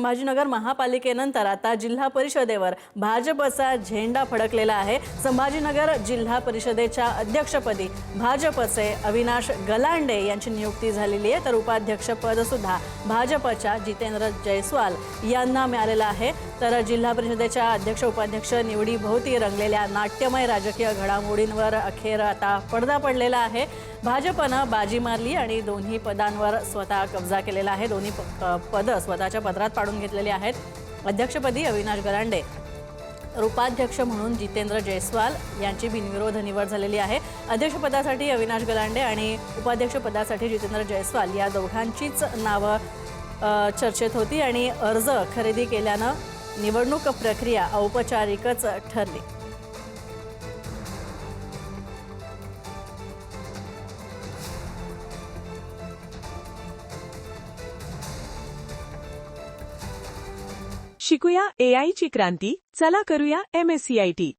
संभाजीनगर महापालिकेनंतर आता जिल्हा परिषदेवर भाजपचा झेंडा फडकलेला आहे। संभाजीनगर जिल्हा परिषदेच्या अध्यक्षपदी भाजपचे अविनाश गलांडे यांची नियुक्ती झालेली आहे, तर उपाध्यक्षपद सुद्धा भाजपच्या जितेंद्र जयस्वाल यांना मिळालेलं आहे। तर जिल्हा परिषदेच्या अध्यक्ष उपाध्यक्ष निवडीभोवती रंगलेल्या नाट्यमय राजकीय घडामोडींवर अखेर आता पडदा पडलेला आहे। भाजपनं बाजी मारली आणि दोन्ही पदांवर स्वतः कब्जा केलेला आहे। दोन्ही पद स्वतःच्या पदरात पाडून घेतलेली आहेत। अध्यक्षपदी अविनाश गलांडे, उपाध्यक्ष म्हणून जितेंद्र जयस्वाल यांची बिनविरोध निवड झालेली आहे। अध्यक्षपदासाठी अविनाश गलांडे आणि उपाध्यक्षपदासाठी जितेंद्र जयस्वाल या दोघांचीच नावं चर्चेत होती आणि अर्ज खरेदी केल्यानं निवडणूक प्रक्रिया औपचारिकच ठरली। शिकूया AI ची क्रांती, चला करूया MSCIT।